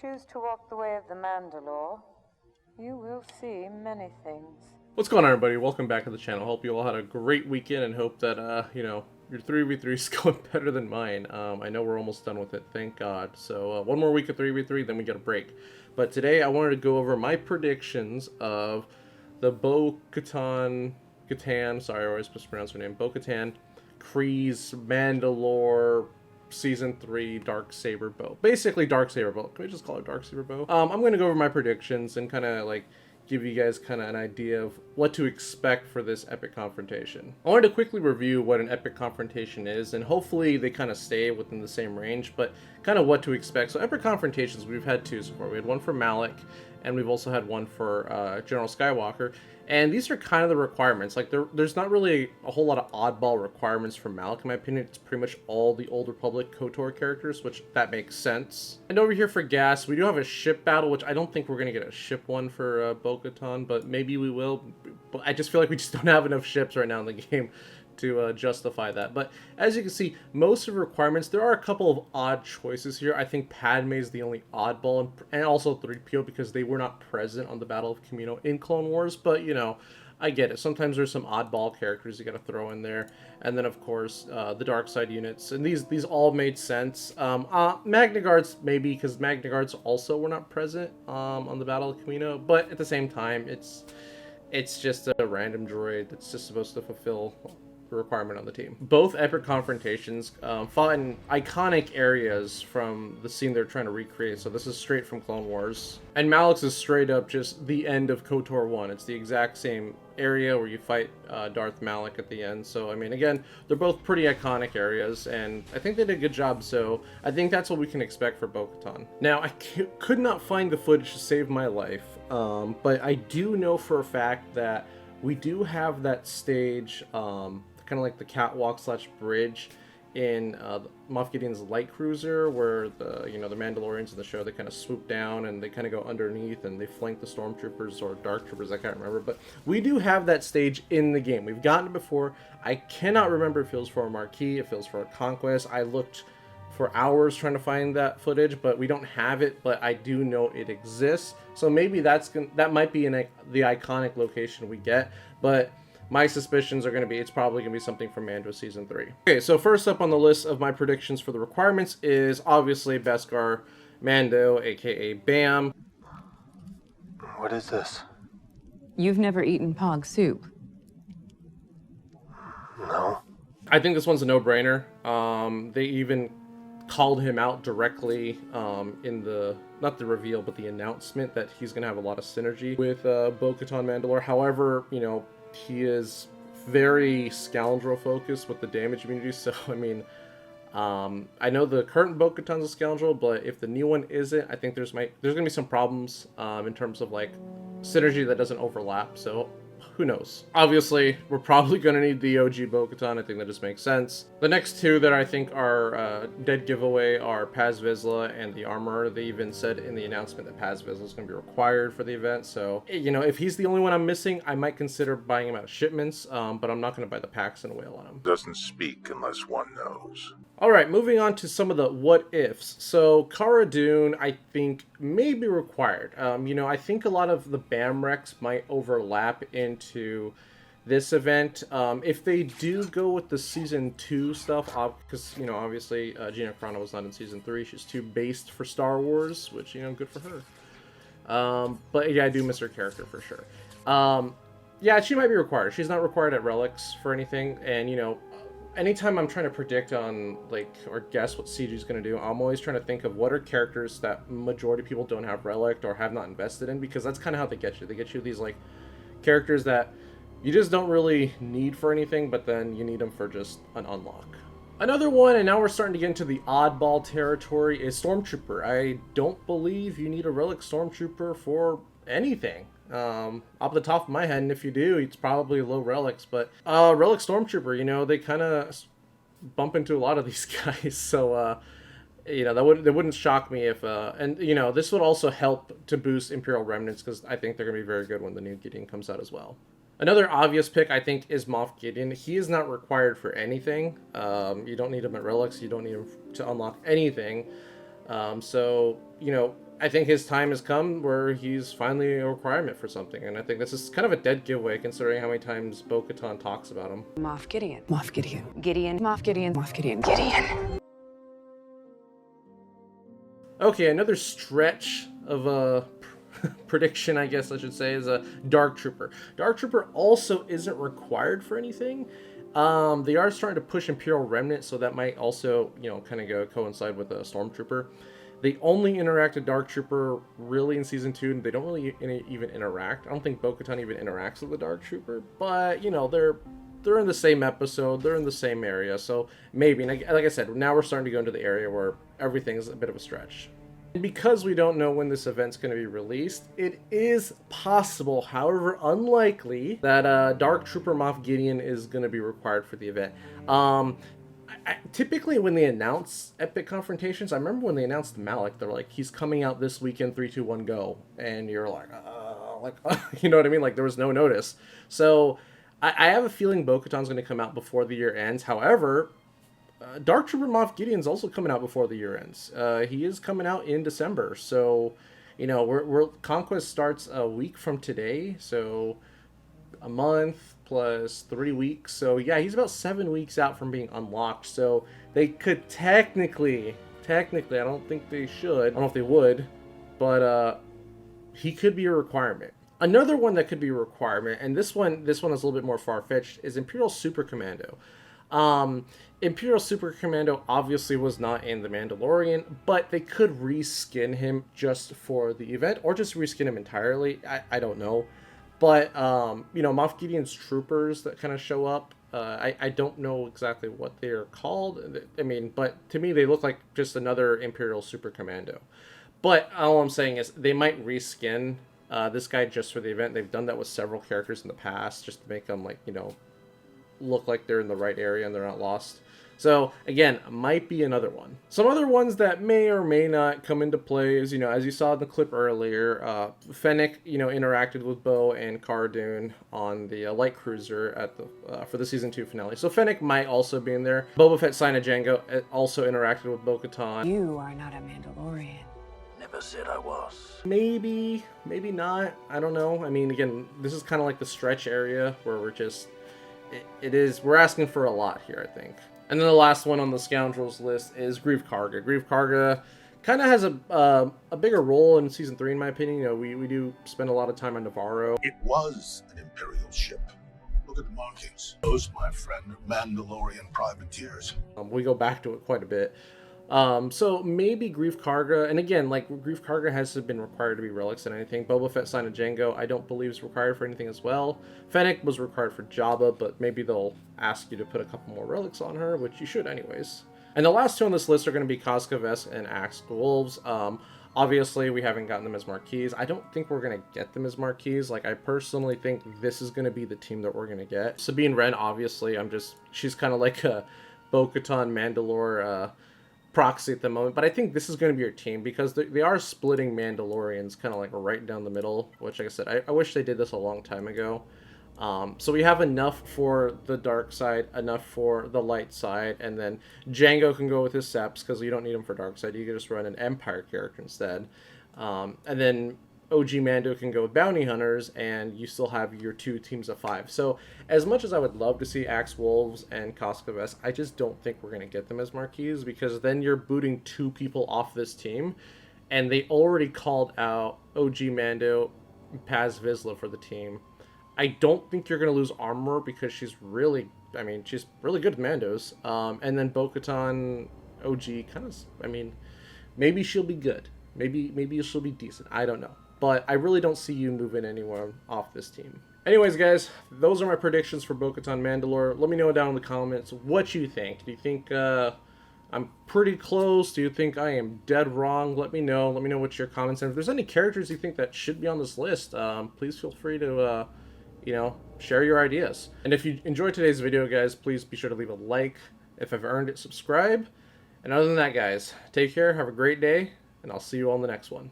choose to walk the way of the Mand'alor, you will see many things. What's going on, everybody? Welcome back to the channel. Hope you all had a great weekend and hope that, your 3v3 is going better than mine. I know we're almost done with it, thank God. So, one more week of 3v3, then we get a break. But today, I wanted to go over my predictions of the Bo-Katan, sorry, I always mispronounce her name, Bo-Katan, Kryze, Mand'alor, Season 3 Darksaber bow. Basically Darksaber bow. Can we just call it Darksaber bow? I'm going to go over my predictions and kind of like give you guys kind of an idea of what to expect for this epic confrontation. I wanted to quickly review what an epic confrontation is, and hopefully they kind of stay within the same range, but kind of what to expect. So epic confrontations, we've had two so far. We had one for Malik, and we've also had one for General Skywalker. And these are kind of the requirements. Like, there's not really a whole lot of oddball requirements for Malik, in my opinion. It's pretty much all the Old Republic KOTOR characters, which that makes sense. And over here for Gas, we do have a ship battle, which I don't think we're going to get a ship one for Bo-Katan, but maybe we will. But I just feel like we just don't have enough ships right now in the game to justify that. But as you can see, most of the requirements, there are a couple of odd choices here. I think Padme is the only oddball, and also 3PO, because they were not present on the Battle of Kamino in Clone Wars. But, you know, I get it. Sometimes there's some oddball characters you gotta throw in there. And then, of course, the dark side units. And these all made sense. Magna Guards, maybe, because Magna Guards also were not present on the Battle of Kamino. But at the same time, it's just a random droid that's just supposed to fulfill requirement on the team. Both epic confrontations fought in iconic areas from the scene they're trying to recreate, so this is straight from Clone Wars. And Malik's is straight up just the end of KOTOR 1. It's the exact same area where you fight Darth Malik at the end. So, I mean, again, they're both pretty iconic areas, and I think they did a good job, so I think that's what we can expect for Bo-Katan. Now, I could not find the footage to save my life, but I do know for a fact that we do have that stage, kind of like the catwalk / bridge in Moff Gideon's light cruiser, where the Mandalorians in the show, they kind of swoop down and they kind of go underneath and they flank the stormtroopers or dark troopers, I can't remember, but we do have that stage in the game. We've gotten it before. I cannot remember if it was for a Marquee, if it was for a Conquest. I looked for hours trying to find that footage, but we don't have it, but I do know it exists. So maybe that might be in the iconic location we get, but my suspicions are going to be it's probably going to be something from Mando Season 3. Okay, so first up on the list of my predictions for the requirements is obviously Beskar Mando, aka Bam. What is this? You've never eaten Pog soup? No. I think this one's a no-brainer. They even called him out directly in the, not the reveal, but the announcement that he's going to have a lot of synergy with Bo-Katan Mandalore. However, you know, he is very scoundrel focused with the damage immunity, so I mean, I know the current Bo-Katan's a scoundrel, but if the new one isn't, I think there's gonna be some problems in terms of like synergy that doesn't overlap, so who knows. Obviously, we're probably gonna need the OG Bo-Katan. I think that just makes sense. The next two that I think are dead giveaway are Paz Vizsla and the Armorer. They even said in the announcement that Paz Vizsla is gonna be required for the event, so, you know, if he's the only one I'm missing, I might consider buying him out of shipments, but I'm not gonna buy the packs and whale on him. Doesn't speak unless one knows. Alright, moving on to some of the what-ifs. So, Cara Dune, I think, may be required. You know, I think a lot of the BAM Recs might overlap into this event. If they do go with the Season 2 stuff, because, you know, obviously, Gina Carano was not in Season 3. She's too based for Star Wars, which, you know, good for her. But, yeah, I do miss her character for sure. Yeah, she might be required. She's not required at Relics for anything, and, you know, anytime I'm trying to predict on, like, or guess what CG is going to do, I'm always trying to think of what are characters that majority of people don't have relic or have not invested in, because that's kind of how they get you. They get you these, like, characters that you just don't really need for anything, but then you need them for just an unlock. Another one, and now we're starting to get into the oddball territory, is Stormtrooper. I don't believe you need a relic Stormtrooper for anything. Off the top of my head, and if you do, it's probably low relics, but relic Stormtrooper, you know, they kind of bump into a lot of these guys, so you know, that wouldn't shock me if and you know, this would also help to boost Imperial Remnants, because I think they're gonna be very good when the new Gideon comes out as well. Another obvious pick, I think, is Moff Gideon. He is not required for anything. You don't need him at relics, you don't need him to unlock anything. So, you know, I think his time has come where he's finally a requirement for something, and I think this is kind of a dead giveaway considering how many times Bo-Katan talks about him. Moff Gideon. Moff Gideon. Gideon. Moff Gideon. Moff Gideon. Gideon. Okay, another stretch of a prediction, I guess I should say, is a Dark Trooper. Dark Trooper also isn't required for anything. They are starting to push Imperial Remnant, so that might also, you know, kind of coincide with a Stormtrooper. They only interact with Dark Trooper really in Season 2, and they don't really even interact. I don't think Bo-Katan even interacts with the Dark Trooper, but, you know, they're in the same episode, they're in the same area, so maybe. And like I said, now we're starting to go into the area where everything's a bit of a stretch. And because we don't know when this event's going to be released, it is possible, however unlikely, that Dark Trooper Moff Gideon is going to be required for the event. Typically when they announce epic confrontations, I remember when they announced Malik, they're like, he's coming out this weekend, 3, 2, 1, go. And you're like, you know what I mean? Like, there was no notice. So I have a feeling Bo-Katan's going to come out before the year ends. However, Dark Trooper Moff Gideon's also coming out before the year ends. He is coming out in December. So, you know, Conquest starts a week from today. So a month plus 3 weeks. So yeah, he's about 7 weeks out from being unlocked. So they could technically, I don't think they should. I don't know if they would, but he could be a requirement. Another one that could be a requirement, and this one is a little bit more far-fetched, is Imperial Super Commando. Imperial Super Commando obviously was not in The Mandalorian, but they could reskin him just for the event, or just reskin him entirely. I don't know. But, you know, Moff Gideon's troopers that kind of show up, I don't know exactly what they are called. I mean, but to me, they look like just another Imperial Super Commando. But all I'm saying is they might reskin this guy just for the event. They've done that with several characters in the past, just to make them, like, you know, look like they're in the right area and they're not lost. So again, might be another one. Some other ones that may or may not come into play is, you know, as you saw in the clip earlier, Fennec, you know, interacted with Bo and Cara Dune on the light cruiser at the for the Season 2 finale. So Fennec might also be in there. Boba Fett, Sign of Django also interacted with Bo-Katan. You are not a Mandalorian. Never said I was. Maybe not. I don't know. I mean, again, this is kind of like the stretch area where we're just, we're asking for a lot here, I think. And then the last one on the Scoundrels list is Greef Karga. Greef Karga kind of has a bigger role in Season 3, in my opinion. You know, we do spend a lot of time on Navarro. It was an Imperial ship. Look at the markings. Those, my friend, are Mandalorian privateers. We go back to it quite a bit. So maybe Greef Karga, and again, like, Greef Karga hasn't been required to be relics in anything. Boba Fett, Sign of Django, I don't believe is required for anything as well. Fennec was required for Jabba, but maybe they'll ask you to put a couple more relics on her, which you should anyways. And the last two on this list are going to be Koska Vess and Axe Wolves. Obviously, we haven't gotten them as marquees. I don't think we're going to get them as marquees. Like, I personally think this is going to be the team that we're going to get. Sabine Wren, obviously, she's kind of like a Bo-Katan Mandalore, proxy at the moment, but I think this is going to be your team because they are splitting Mandalorians kind of like right down the middle, which, like I said, I wish they did this a long time ago. So we have enough for the dark side, enough for the light side, and then Django can go with his Seps because you don't need him for dark side. You can just run an Empire character instead. And then OG Mando can go with Bounty Hunters, and you still have your two teams of 5. So as much as I would love to see Axe Wolves and Koska Vess, I just don't think we're going to get them as marquees because then you're booting 2 people off this team, and they already called out OG Mando, Paz Vizsla for the team. I don't think you're going to lose Armor because she's really good with Mandos. And then Bo-Katan OG kind of, maybe she'll be good. Maybe she'll be decent. I don't know. But I really don't see you moving anyone off this team. Anyways, guys, those are my predictions for Bo-Katan Mandalore. Let me know down in the comments what you think. Do you think I'm pretty close? Do you think I am dead wrong? Let me know. Let me know what your comments are. If there's any characters you think that should be on this list, please feel free to, share your ideas. And if you enjoyed today's video, guys, please be sure to leave a like. If I've earned it, subscribe. And other than that, guys, take care, have a great day, and I'll see you on the next one.